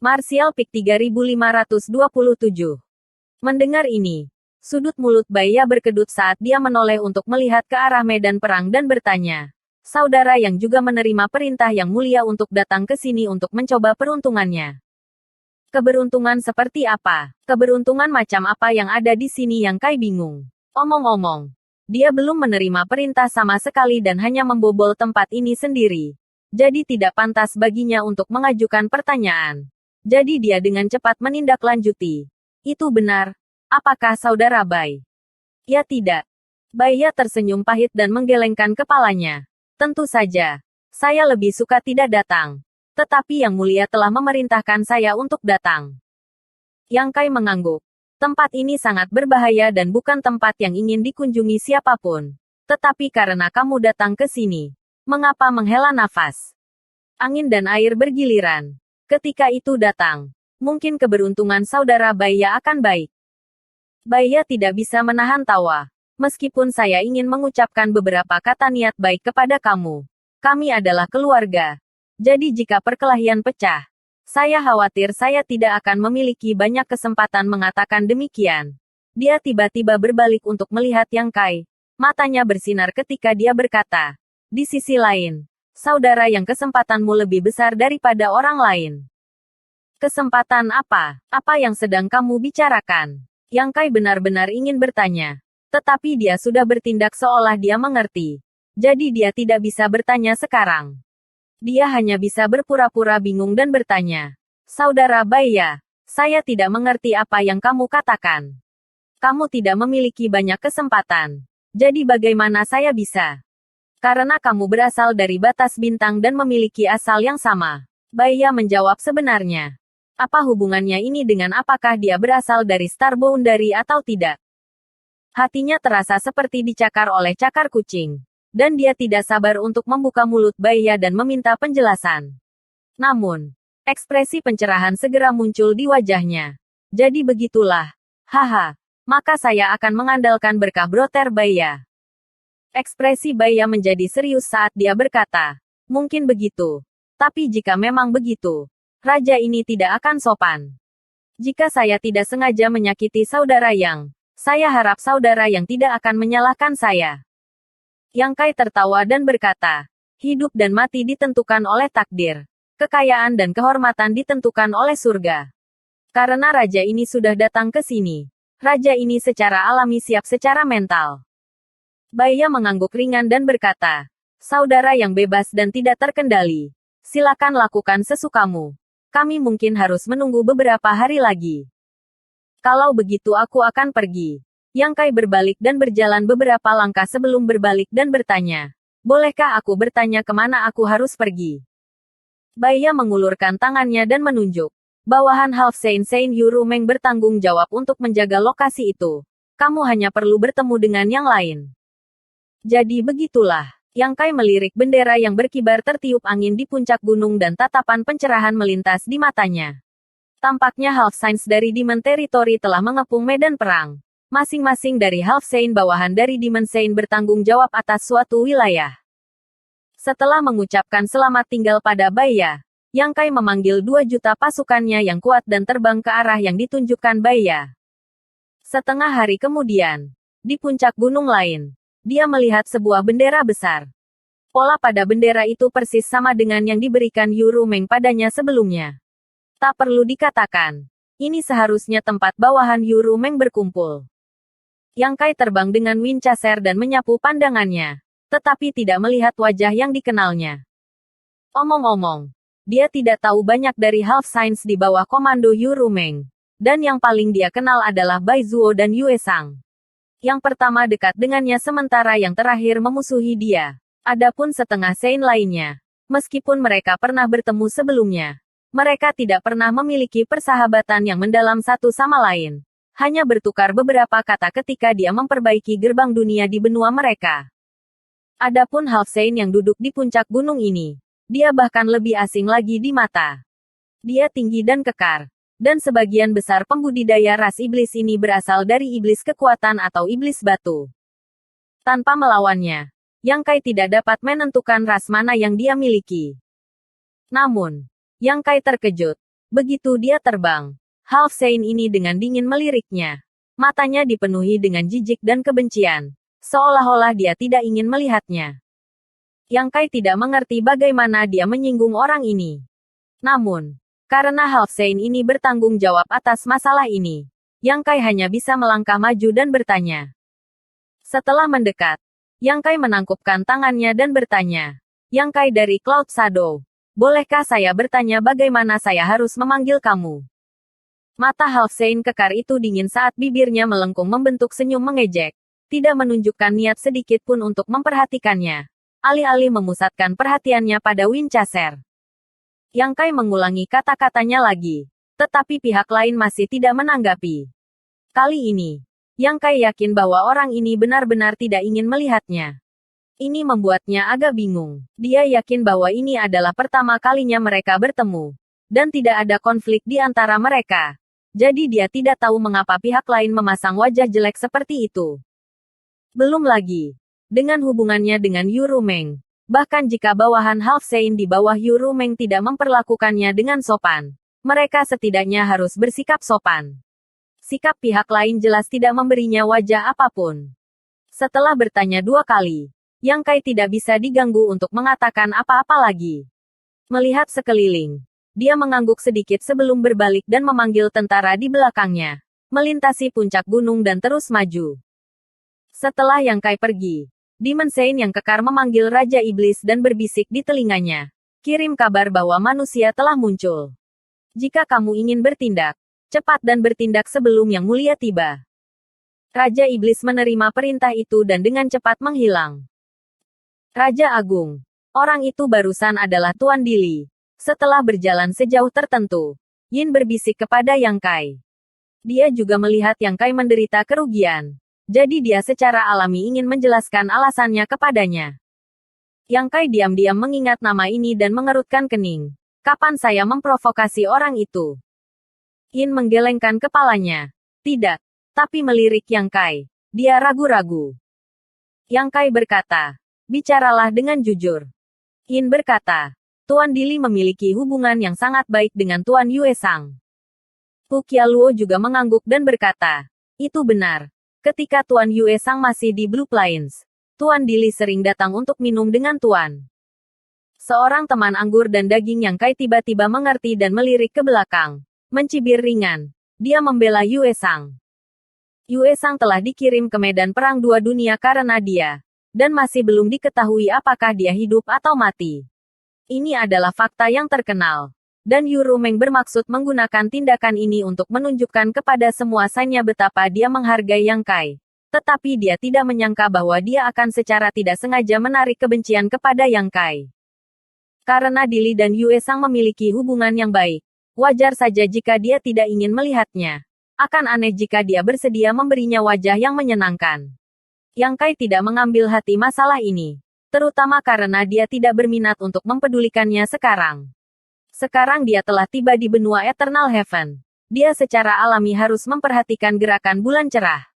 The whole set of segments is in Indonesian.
Martial Peak 3527. Mendengar ini, sudut mulut Baya berkedut saat dia menoleh untuk melihat ke arah medan perang dan bertanya. Saudara yang juga menerima perintah yang mulia untuk datang ke sini untuk mencoba peruntungannya. Keberuntungan seperti apa? Keberuntungan macam apa yang ada di sini? Yang Kai bingung. Omong-omong, dia belum menerima perintah sama sekali dan hanya membobol tempat ini sendiri. Jadi tidak pantas baginya untuk mengajukan pertanyaan. Jadi dia dengan cepat menindaklanjuti. Itu benar. Apakah saudara Bai? Ya tidak. Baya tersenyum pahit dan menggelengkan kepalanya. Tentu saja. Saya lebih suka tidak datang. Tetapi Yang Mulia telah memerintahkan saya untuk datang. Yang Kai mengangguk. Tempat ini sangat berbahaya dan bukan tempat yang ingin dikunjungi siapapun. Tetapi karena kamu datang ke sini, mengapa menghela nafas? Angin dan air bergiliran. Ketika itu datang, mungkin keberuntungan saudara Baya akan baik. Baya tidak bisa menahan tawa. Meskipun saya ingin mengucapkan beberapa kata niat baik kepada kamu. Kami adalah keluarga. Jadi jika perkelahian pecah, saya khawatir saya tidak akan memiliki banyak kesempatan mengatakan demikian. Dia tiba-tiba berbalik untuk melihat Yang Kai. Matanya bersinar ketika dia berkata, di sisi lain, saudara yang kesempatanmu lebih besar daripada orang lain. Kesempatan apa? Apa yang sedang kamu bicarakan? Yang Kai benar-benar ingin bertanya. Tetapi dia sudah bertindak seolah dia mengerti. Jadi dia tidak bisa bertanya sekarang. Dia hanya bisa berpura-pura bingung dan bertanya. Saudara Baya, saya tidak mengerti apa yang kamu katakan. Kamu tidak memiliki banyak kesempatan. Jadi bagaimana saya bisa? Karena kamu berasal dari batas bintang dan memiliki asal yang sama. Baya menjawab sebenarnya. Apa hubungannya ini dengan apakah dia berasal dari Star Boundary atau tidak? Hatinya terasa seperti dicakar oleh cakar kucing. Dan dia tidak sabar untuk membuka mulut Baya dan meminta penjelasan. Namun, ekspresi pencerahan segera muncul di wajahnya. Jadi begitulah. Haha. Maka saya akan mengandalkan berkah Brother Baya. Ekspresi Baya menjadi serius saat dia berkata. Mungkin begitu. Tapi jika memang begitu, raja ini tidak akan sopan. Jika saya tidak sengaja menyakiti saudara Yang, saya harap saudara Yang tidak akan menyalahkan saya. Yang Kai tertawa dan berkata, hidup dan mati ditentukan oleh takdir. Kekayaan dan kehormatan ditentukan oleh surga. Karena raja ini sudah datang ke sini. Raja ini secara alami siap secara mental. Baya mengangguk ringan dan berkata, saudara yang bebas dan tidak terkendali. Silakan lakukan sesukamu. Kami mungkin harus menunggu beberapa hari lagi. Kalau begitu aku akan pergi. Yang Kai berbalik dan berjalan beberapa langkah sebelum berbalik dan bertanya. Bolehkah aku bertanya kemana aku harus pergi? Baya mengulurkan tangannya dan menunjuk. Bawahan Half Saint Yuru Meng bertanggung jawab untuk menjaga lokasi itu. Kamu hanya perlu bertemu dengan yang lain. Jadi begitulah. Yang Kai melirik bendera yang berkibar tertiup angin di puncak gunung dan tatapan pencerahan melintas di matanya. Tampaknya Half Saints dari Demon Territory telah mengepung medan perang. Masing-masing dari Half Saint bawahan dari Demon Saint bertanggung jawab atas suatu wilayah. Setelah mengucapkan selamat tinggal pada Baya, Yang Kai memanggil 2 juta pasukannya yang kuat dan terbang ke arah yang ditunjukkan Baya. Setengah hari kemudian, di puncak gunung lain, dia melihat sebuah bendera besar. Pola pada bendera itu persis sama dengan yang diberikan Yuru Meng padanya sebelumnya. Tak perlu dikatakan, ini seharusnya tempat bawahan Yuru Meng berkumpul. Yang Kai terbang dengan Winchester dan menyapu pandangannya, tetapi tidak melihat wajah yang dikenalnya. Omong-omong, dia tidak tahu banyak dari Half Saints di bawah komando Yuru Meng, dan yang paling dia kenal adalah Bai Zuo dan Yue Sang. Yang pertama dekat dengannya sementara yang terakhir memusuhi dia. Adapun setengah Saint lainnya, meskipun mereka pernah bertemu sebelumnya, mereka tidak pernah memiliki persahabatan yang mendalam satu sama lain. Hanya bertukar beberapa kata ketika dia memperbaiki gerbang dunia di benua mereka. Adapun Half Saint yang duduk di puncak gunung ini, dia bahkan lebih asing lagi di mata. Dia tinggi dan kekar, dan sebagian besar pembudidaya ras iblis ini berasal dari iblis kekuatan atau iblis batu. Tanpa melawannya, Yang Kai tidak dapat menentukan ras mana yang dia miliki. Namun, Yang Kai terkejut. Begitu dia terbang, Half Saint ini dengan dingin meliriknya. Matanya dipenuhi dengan jijik dan kebencian, seolah-olah dia tidak ingin melihatnya. Yang Kai tidak mengerti bagaimana dia menyinggung orang ini. Namun, karena Half Saint ini bertanggung jawab atas masalah ini, Yang Kai hanya bisa melangkah maju dan bertanya. Setelah mendekat, Yang Kai menangkupkan tangannya dan bertanya. Yang Kai dari Cloud Shadow, bolehkah saya bertanya bagaimana saya harus memanggil kamu? Mata Half Saint kekar itu dingin saat bibirnya melengkung membentuk senyum mengejek. Tidak menunjukkan niat sedikit pun untuk memperhatikannya. Alih-alih memusatkan perhatiannya pada Winchester. Yang Kai mengulangi kata-katanya lagi. Tetapi pihak lain masih tidak menanggapi. Kali ini, Yang Kai yakin bahwa orang ini benar-benar tidak ingin melihatnya. Ini membuatnya agak bingung. Dia yakin bahwa ini adalah pertama kalinya mereka bertemu. Dan tidak ada konflik di antara mereka. Jadi dia tidak tahu mengapa pihak lain memasang wajah jelek seperti itu. Belum lagi, dengan hubungannya dengan Yu Rumeng. Bahkan jika bawahan Half Saint di bawah Yu Rumeng tidak memperlakukannya dengan sopan, mereka setidaknya harus bersikap sopan. Sikap pihak lain jelas tidak memberinya wajah apapun. Setelah bertanya 2 kali, Yang Kai tidak bisa diganggu untuk mengatakan apa-apa lagi. Melihat sekeliling, dia mengangguk sedikit sebelum berbalik dan memanggil tentara di belakangnya, melintasi puncak gunung dan terus maju. Setelah Yang Kai pergi, Demon Saint yang kekar memanggil Raja Iblis dan berbisik di telinganya. Kirim kabar bahwa manusia telah muncul. Jika kamu ingin bertindak, cepat dan bertindak sebelum Yang Mulia tiba. Raja Iblis menerima perintah itu dan dengan cepat menghilang. Raja Agung. Orang itu barusan adalah Tuan Dili. Setelah berjalan sejauh tertentu, Yin berbisik kepada Yang Kai. Dia juga melihat Yang Kai menderita kerugian. Jadi dia secara alami ingin menjelaskan alasannya kepadanya. Yang Kai diam-diam mengingat nama ini dan mengerutkan kening. Kapan saya memprovokasi orang itu? Yin menggelengkan kepalanya. Tidak. Tapi melirik Yang Kai. Dia ragu-ragu. Yang Kai berkata, bicaralah dengan jujur. Yin berkata, Tuan Dili memiliki hubungan yang sangat baik dengan Tuan Yue Sang. Pu Qialuo juga mengangguk dan berkata, itu benar. Ketika Tuan Yue Sang masih di Blue Plains, Tuan Dili sering datang untuk minum dengan Tuan. Seorang teman anggur dan daging Yang Kai tiba-tiba mengerti dan melirik ke belakang. Mencibir ringan. Dia membela Yue Sang. Yue Sang telah dikirim ke medan perang 2 dunia karena dia. Dan masih belum diketahui apakah dia hidup atau mati. Ini adalah fakta yang terkenal. Dan Yu Rumeng bermaksud menggunakan tindakan ini untuk menunjukkan kepada semua sainnya betapa dia menghargai Yang Kai. Tetapi dia tidak menyangka bahwa dia akan secara tidak sengaja menarik kebencian kepada Yang Kai. Karena Dili dan Yue Sang memiliki hubungan yang baik, wajar saja jika dia tidak ingin melihatnya. Akan aneh jika dia bersedia memberinya wajah yang menyenangkan. Yang Kai tidak mengambil hati masalah ini. Terutama karena dia tidak berminat untuk mempedulikannya sekarang. Sekarang dia telah tiba di benua Eternal Heaven. Dia secara alami harus memperhatikan gerakan bulan cerah.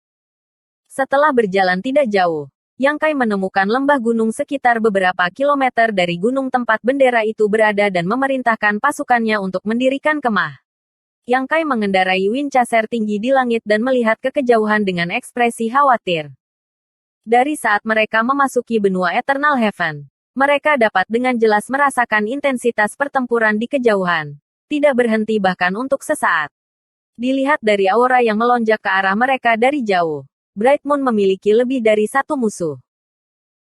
Setelah berjalan tidak jauh, Yang Kai menemukan lembah gunung sekitar beberapa kilometer dari gunung tempat bendera itu berada dan memerintahkan pasukannya untuk mendirikan kemah. Yang Kai mengendarai Winchester tinggi di langit dan melihat ke kejauhan dengan ekspresi khawatir. Dari saat mereka memasuki benua Eternal Heaven, mereka dapat dengan jelas merasakan intensitas pertempuran di kejauhan. Tidak berhenti bahkan untuk sesaat. Dilihat dari aura yang melonjak ke arah mereka dari jauh, Bright Moon memiliki lebih dari 1 musuh.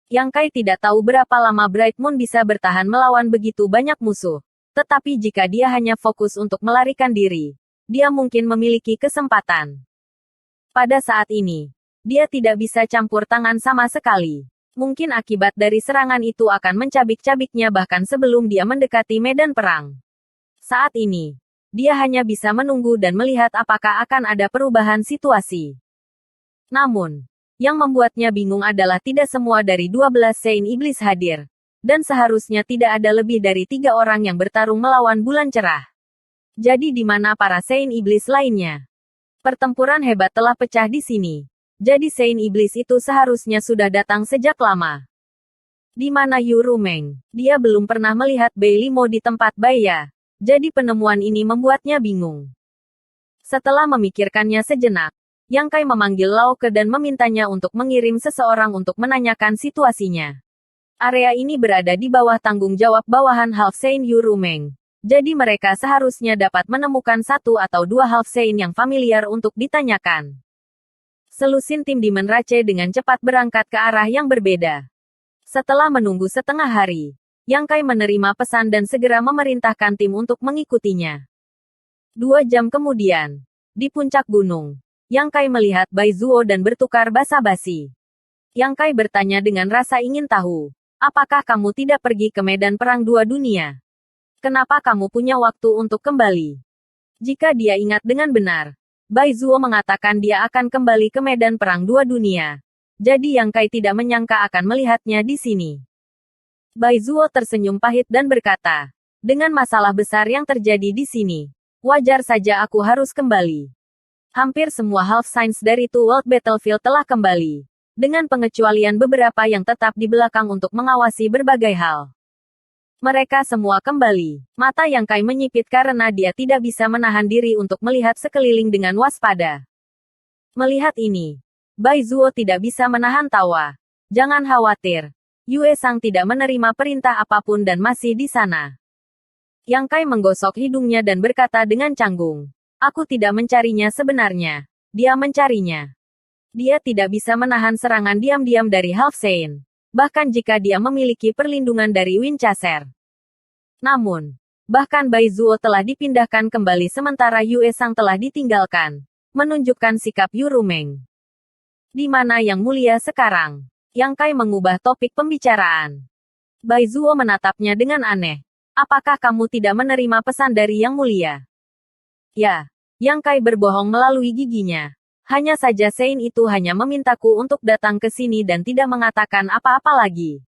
Yang Kai tidak tahu berapa lama Bright Moon bisa bertahan melawan begitu banyak musuh. Tetapi jika dia hanya fokus untuk melarikan diri, dia mungkin memiliki kesempatan. Pada saat ini, dia tidak bisa campur tangan sama sekali. Mungkin akibat dari serangan itu akan mencabik-cabiknya bahkan sebelum dia mendekati medan perang. Saat ini, dia hanya bisa menunggu dan melihat apakah akan ada perubahan situasi. Namun, yang membuatnya bingung adalah tidak semua dari 12 Saint Iblis hadir. Dan seharusnya tidak ada lebih dari 3 orang yang bertarung melawan bulan cerah. Jadi di mana para Saint Iblis lainnya? Pertempuran hebat telah pecah di sini. Jadi Saint Iblis itu seharusnya sudah datang sejak lama. Di mana Yu Rumeng? Dia belum pernah melihat Bei Limo di tempat Baya. Jadi penemuan ini membuatnya bingung. Setelah memikirkannya sejenak, Yang Kai memanggil Lao Ke dan memintanya untuk mengirim seseorang untuk menanyakan situasinya. Area ini berada di bawah tanggung jawab bawahan Half Saint Yu Rumeng. Jadi mereka seharusnya dapat menemukan satu atau dua Half Saint yang familiar untuk ditanyakan. Selusin tim Demon Rache dengan cepat berangkat ke arah yang berbeda. Setelah menunggu setengah hari, Yang Kai menerima pesan dan segera memerintahkan tim untuk mengikutinya. 2 jam kemudian, di puncak gunung, Yang Kai melihat Bai Zuo dan bertukar basa-basi. Yang Kai bertanya dengan rasa ingin tahu, apakah kamu tidak pergi ke medan perang dua dunia? Kenapa kamu punya waktu untuk kembali? Jika dia ingat dengan benar, Bai Zuo mengatakan dia akan kembali ke medan perang dua dunia. Jadi Yang Kai tidak menyangka akan melihatnya di sini. Bai Zuo tersenyum pahit dan berkata, dengan masalah besar yang terjadi di sini, wajar saja aku harus kembali. Hampir semua Half Saints dari Two World Battlefield telah kembali, dengan pengecualian beberapa yang tetap di belakang untuk mengawasi berbagai hal. Mereka semua kembali. Mata Yang Kai menyipit karena dia tidak bisa menahan diri untuk melihat sekeliling dengan waspada. Melihat ini, Bai Zuo tidak bisa menahan tawa. Jangan khawatir. Yue Sang tidak menerima perintah apapun dan masih di sana. Yang Kai menggosok hidungnya dan berkata dengan canggung. Aku tidak mencarinya sebenarnya. Dia mencarinya. Dia tidak bisa menahan serangan diam-diam dari Half Saint. Bahkan jika dia memiliki perlindungan dari Winchester. Namun, bahkan Bai Zuo telah dipindahkan kembali sementara Yue Sang telah ditinggalkan. Menunjukkan sikap Yu Rumeng. Di mana Yang Mulia sekarang? Yang Kai mengubah topik pembicaraan. Bai Zuo menatapnya dengan aneh. Apakah kamu tidak menerima pesan dari Yang Mulia? Ya, Yang Kai berbohong melalui giginya. Hanya saja Saint itu hanya memintaku untuk datang ke sini dan tidak mengatakan apa-apa lagi.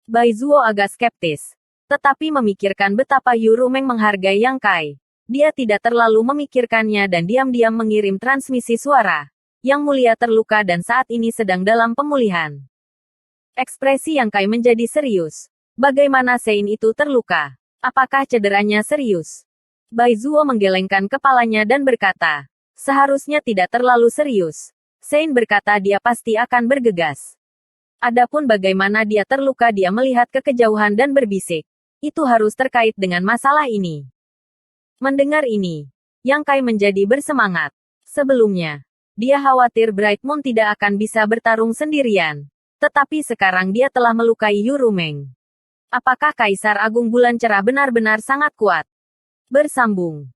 Bai Zuo agak skeptis. Tetapi memikirkan betapa Yu Rumeng menghargai Yang Kai. Dia tidak terlalu memikirkannya dan diam-diam mengirim transmisi suara. Yang Mulia terluka dan saat ini sedang dalam pemulihan. Ekspresi Yang Kai menjadi serius. Bagaimana Saint itu terluka? Apakah cederanya serius? Bai Zuo menggelengkan kepalanya dan berkata, seharusnya tidak terlalu serius. Saint berkata dia pasti akan bergegas. Adapun bagaimana dia terluka, dia melihat ke kejauhan dan berbisik. Itu harus terkait dengan masalah ini. Mendengar ini, Yang Kai menjadi bersemangat. Sebelumnya, dia khawatir Bright Moon tidak akan bisa bertarung sendirian. Tetapi sekarang dia telah melukai Yu Rumeng. Apakah Kaisar Agung Bulan Cerah benar-benar sangat kuat? Bersambung.